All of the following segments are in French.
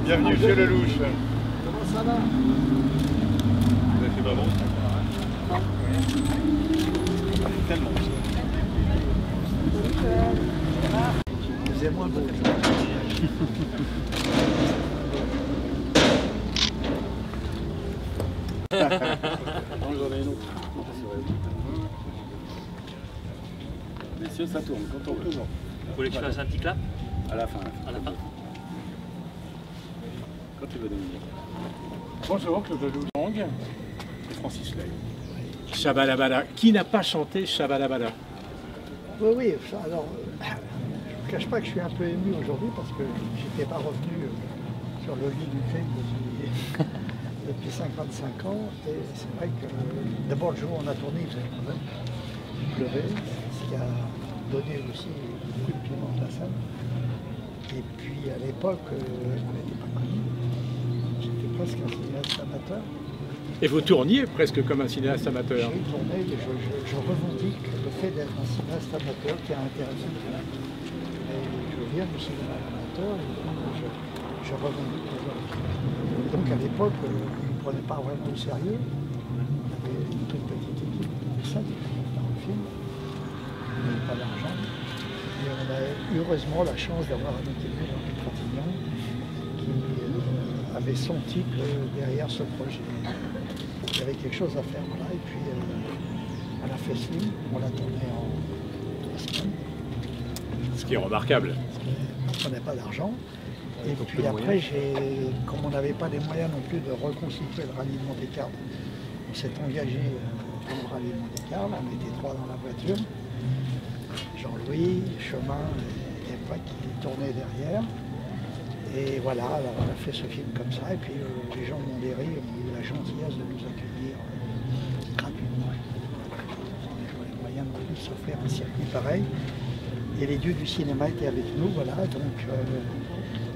Bienvenue chez Lelouch. Comment ça va? C'est pas bon? Tellement. Excusez-moi, bon. Non, j'en ai une autre. Messieurs, ça tourne quand on veut. Vous voulez que je fasse un petit clap? À la fin. À la fin. Quand tu veux, Dominique. Bonjour, Claude Lelouch et Francis Lay. Shabalabala. Qui n'a pas chanté Shabalabala? Oui, oui, ça, alors, je ne vous cache pas que je suis un peu ému aujourd'hui parce que j'étais pas revenu sur le lit du crime depuis 55 ans. Et c'est vrai que d'abord le jour où on a tourné, il faisait quand même pleurer, ce qui a donné aussi beaucoup de piment à la scène. Et puis à l'époque, on n'était pas connu. J'étais presque un cinéaste amateur. Et vous tourniez presque comme un cinéaste amateur. J'ai tourné, mais je revendique le fait d'être un cinéaste amateur qui a intéressé le film. Et je viens du cinéma amateur et donc je revendique aujourd'hui. Et donc à l'époque, on ne me prenait pas vraiment au sérieux. On avait une toute petite équipe, on avait 5 équipes dans le film. On n'avait pas d'argent. Et on a heureusement la chance d'avoir un équipe Jean-Luc Trintignant qui avait senti que derrière ce projet, il y avait quelque chose à faire. Voilà. Et puis, on a fait ce film, on l'a tourné en 3 semaines. Ce qui est remarquable. Parce qu'on ne prenait pas d'argent. Et puis après, comme on n'avait pas les moyens non plus de reconstituer le rallye de Monte-Carlo, on s'est engagé pour le rallye de Monte-Carlo. On était 3 dans la voiture. Jean-Louis, Chemin et Eva qui tournaient derrière. Et voilà, alors on a fait ce film comme ça, et puis les gens de Mondéry ont eu la gentillesse de nous accueillir gratuitement. On n'a pas les moyens non plus de s'offrir un circuit pareil. Et les dieux du cinéma étaient avec nous, voilà, donc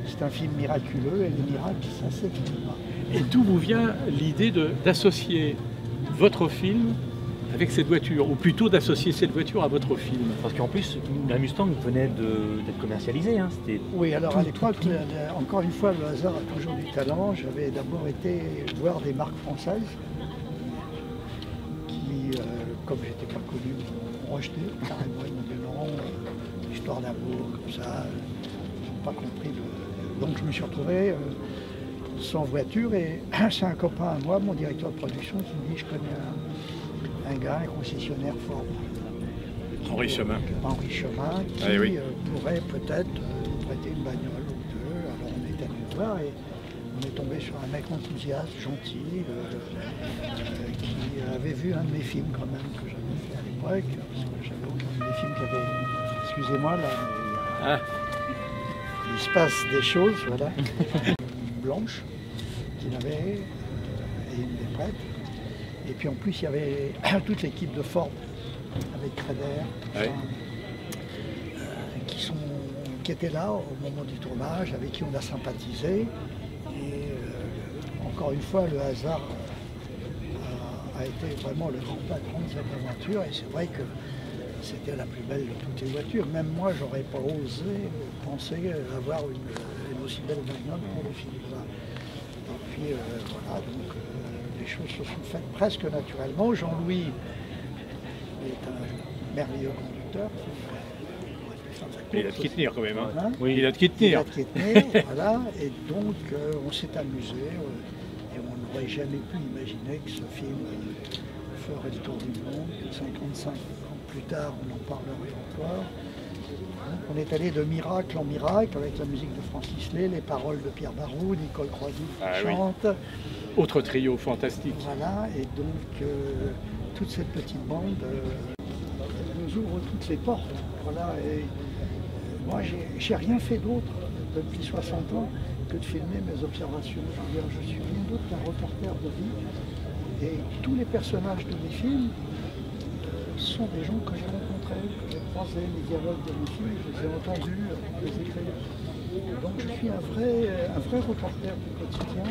c'est un film miraculeux, et les miracles, ça s'écrit pas. Et d'où vous vient l'idée d'associer votre film avec cette voiture, ou plutôt d'associer cette voiture à votre film? Parce qu'en plus, la Mustang venait d'être commercialisée. Hein. Oui, alors à l'époque, encore une fois, le hasard a toujours du talent. J'avais d'abord été voir des marques françaises qui, comme j'étais pas connu, m'ont rejeté carrément. Ils m'ont dit non, histoire d'amour, comme ça, ils n'ont pas compris. Donc je me suis retrouvé sans voiture et c'est un copain à moi, mon directeur de production, qui me dit je connais un gars, un concessionnaire fort. Henri Chemin. Henri Chemin, qui pourrait peut-être nous prêter une bagnole ou deux. Alors on est allé le voir et on est tombé sur un mec enthousiaste, gentil, qui avait vu un de mes films quand même que j'avais fait à l'époque, parce que j'avais aucun des films qui avait. Excusez-moi là. Ah. Il se passe des choses, voilà. Blanche, qu'il avait, et il me les prête. Et puis en plus, il y avait toute l'équipe de Ford, avec Creder, qui étaient là au moment du tournage, avec qui on a sympathisé. Et encore une fois, le hasard a été vraiment le grand patron de cette aventure. Et c'est vrai que c'était la plus belle de toutes les voitures. Même moi, j'aurais pas osé penser avoir une aussi belle bagnole pour le film. Et puis voilà, donc les choses se sont faites presque naturellement. Jean-Louis est un merveilleux conducteur. Il a de qui tenir quand même. Hein. Oui. Il a de qui tenir. Il a de qui tenir, voilà. Et donc on s'est amusé et on n'aurait jamais pu imaginer que ce film ferait le tour du monde. 55 ans plus tard, on en parlerait encore. On est allé de miracle en miracle avec la musique de Francis Lay, les paroles de Pierre Barou, Nicole Croisy qui chante. Autre trio fantastique. Voilà, et donc toute cette petite bande nous ouvre toutes les portes. Voilà, et moi j'ai rien fait d'autre depuis 60 ans que de filmer mes observations. Je suis rien d'autre qu'un reporter de vie. Et tous les personnages de mes films sont des gens que j'ai rencontrés, que j'ai croisés, les dialogues de mes films, je les ai entendus, les écrire. Donc je suis un vrai reporter du quotidien.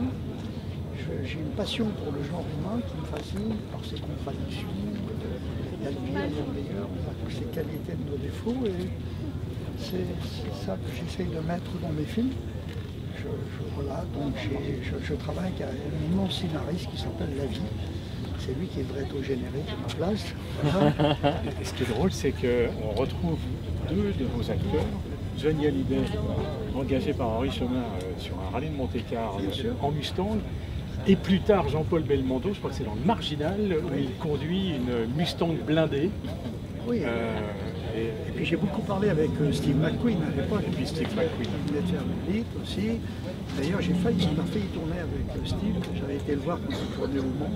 J'ai une passion pour le genre humain qui me fascine par ses contradictions. Il y a le pire, il y a le meilleur, il y a toutes les qualités de nos défauts. Et c'est ça que j'essaye de mettre dans mes films. Voilà, donc je travaille avec un immense scénariste qui s'appelle Lavie. C'est lui qui devrait être au générique à ma place. Voilà. Et ce qui est drôle, c'est qu'on retrouve deux de vos acteurs, Johnny Hallyday, engagé par Henri Chemin sur un rallye de Monte-Carlo en Mustang, et plus tard Jean-Paul Belmondo, je crois que c'est dans le Marginal, où il conduit une Mustang blindée. Oui, et puis j'ai beaucoup parlé avec Steve McQueen à l'époque. Et puis Steve McQueen. Il venait de faire le lit aussi. D'ailleurs, j'ai failli tourner avec Steve. J'avais été le voir quand il tournait au Mans.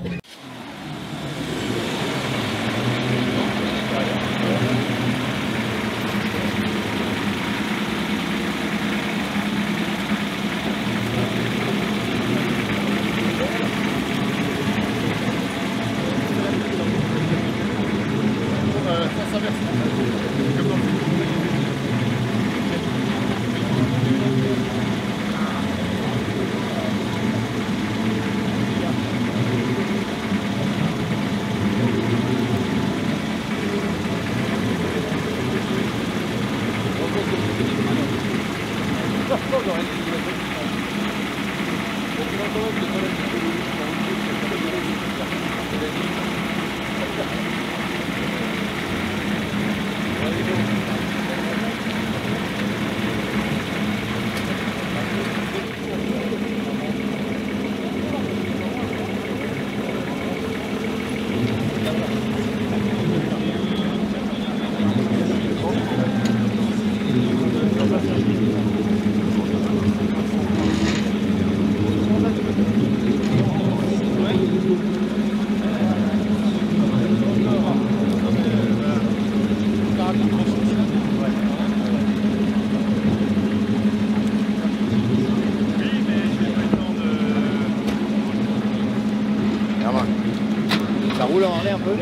Ça roule en l'air un peu.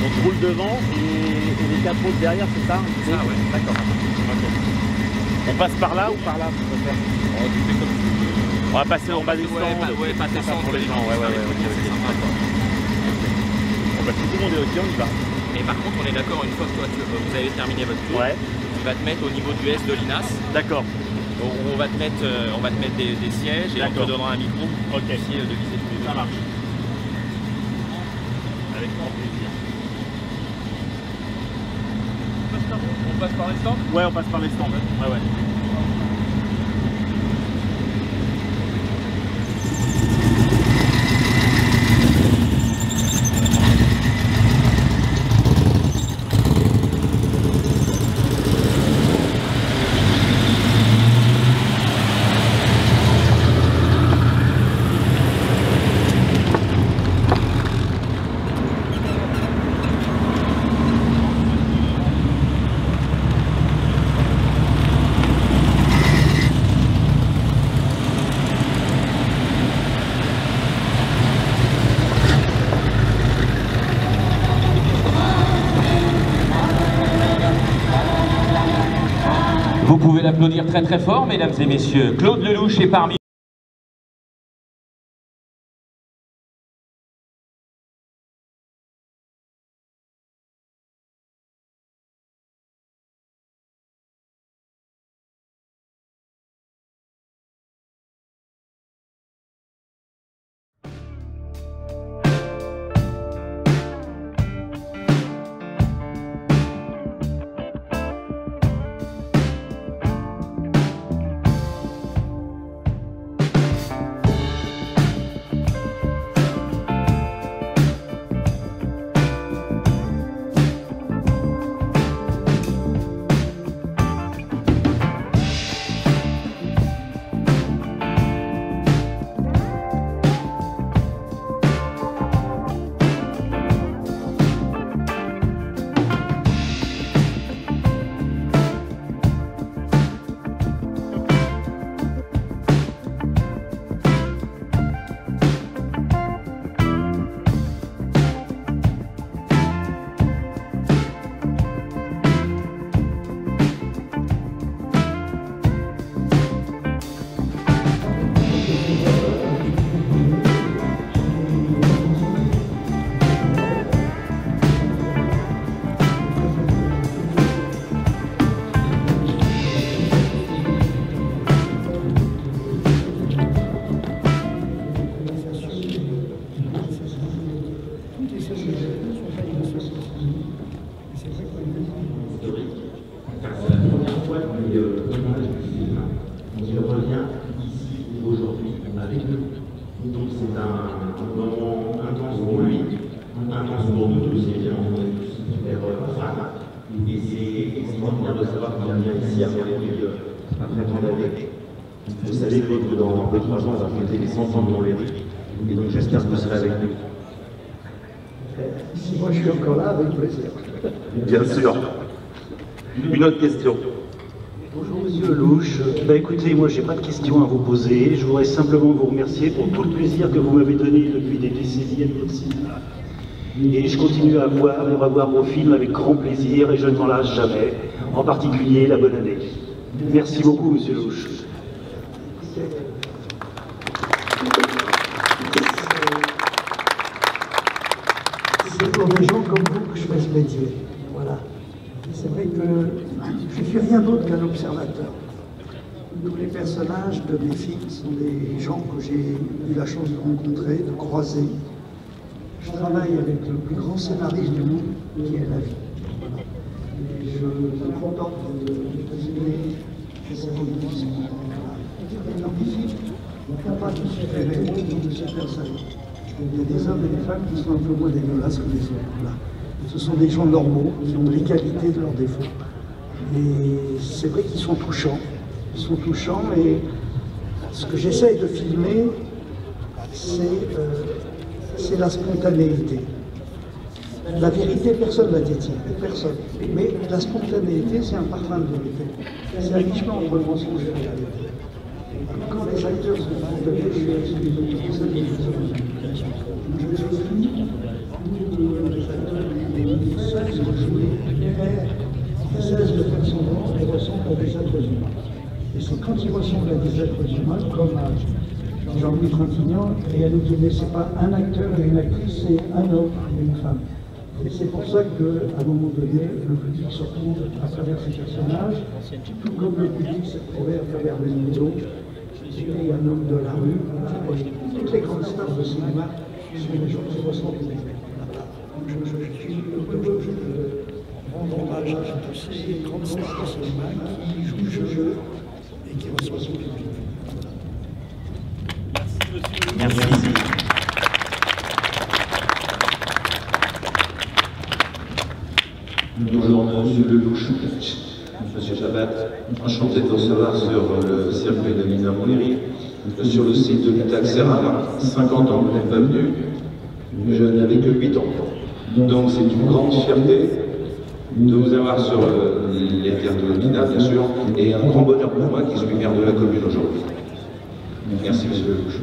On roule devant et les quatre autres derrière, c'est ça? C'est ça, ouais. D'accord. On passe par là ou par là? On va passer en bas des stands. Ouais, pas descendre pour les gens. Ouais. C'est sympa. Bon, bah, si tout le monde est OK, on y va. Et par contre, on est d'accord, une fois que toi vous avez terminé votre tour, tu vas te mettre au niveau du S de l'INAS. D'accord. On va te mettre des sièges et on te donnera un micro pour essayer de viser tous les deux. Ça marche. Avec grand plaisir. On passe par les stands? Ouais, on passe par les stands. Ouais. Vous pouvez l'applaudir très très fort, mesdames et messieurs. Claude Lelouch est parmi historique. C'est la première fois qu'il revient ici aujourd'hui avec nous. Donc c'est un moment intense pour lui, intense pour nous tous, évidemment, on est tous super fans. Et c'est extraordinaire de savoir qu'il vient ici après tant d'années. Vous savez que dans 2-3 ans, on va fêter les 100 ans de Montlhéry. Et donc j'espère que vous serez avec nous. Si moi je suis encore là, avec plaisir. Bien sûr. Une autre question. Bonjour Monsieur Lelouch. Écoutez, moi j'ai pas de questions à vous poser. Je voudrais simplement vous remercier pour tout le plaisir que vous m'avez donné depuis des décennies à votre cinéma. Et je continue à voir et revoir vos films avec grand plaisir et je ne m'en lasse jamais. En particulier La Bonne Année. Merci beaucoup Monsieur Lelouch. C'est pour des gens comme vous que je fais ce métier. Voilà. C'est vrai que je ne suis rien d'autre qu'un observateur. Tous les personnages de mes films sont des gens que j'ai eu la chance de rencontrer, de croiser. Je travaille avec le plus grand scénariste du monde, qui est la vie. Voilà. Et je me contente de résumer ces rebondissements. Dans mes films, il n'y a pas de super-héros ou de super-saiyans. Il y a des hommes et des femmes qui sont un peu moins dégueulasses que les autres. Voilà. Ce sont des gens normaux, qui ont les qualités de leurs défauts. Et c'est vrai qu'ils sont touchants. Ils sont touchants et ce que j'essaye de filmer, c'est la spontanéité. La vérité, personne ne la détient, personne. Mais la spontanéité, c'est un parfum de vérité. C'est un mi-chemin entre le mensonge et la vérité. Quand les acteurs sont spontanés, je suis avec les autres personnes qui sont je les acteurs qui sont joués, ils cessent de faire semblant et ressemblent à des êtres humains. Et c'est quand ils ressemblent à des êtres humains, comme à Jean-Louis Trintignant, et à nous donner, c'est pas un acteur et une actrice, c'est un homme et une femme. Et c'est pour ça qu'à un moment donné, le public se retrouve à travers ces personnages, tout comme le public s'est retrouvé à travers le Nino, et un homme de la rue. Et toutes les grandes stars de cinéma sont des gens qui ressemblent à des je suis heureux de rendre hommage à tous ces grandes stars de cinéma qui jouent le jeu et qui reçoivent son public. Merci. Bonjour Monsieur Lelouch, Monsieur Chabat, enchanté de vous recevoir sur le circuit de Mina Montlhéry, sur le site de l'Itaxeram. 50 ans que vous n'êtes pas venu, je n'avais que 8 ans. Donc c'est une grande fierté de vous avoir sur les terres de Mina, bien sûr, et un grand bonheur pour moi qui suis maire de la commune aujourd'hui. Merci Monsieur Lelouch.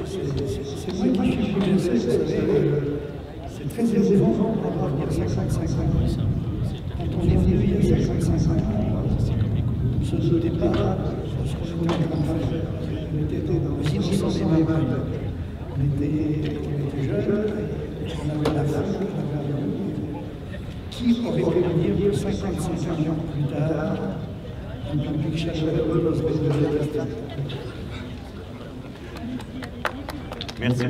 C'est moi qui suis c'est très émouvant d'avoir 55 ans. Quand on est venu il y a 55 ans, ce départ, ce qu'on voulait faire, on était dans le silence des malades. On était jeunes, on avait la femme, on avait la vie. Qui aurait pu venir 55 ans plus tard, un public chaleureux dans ce pays de la. Merci.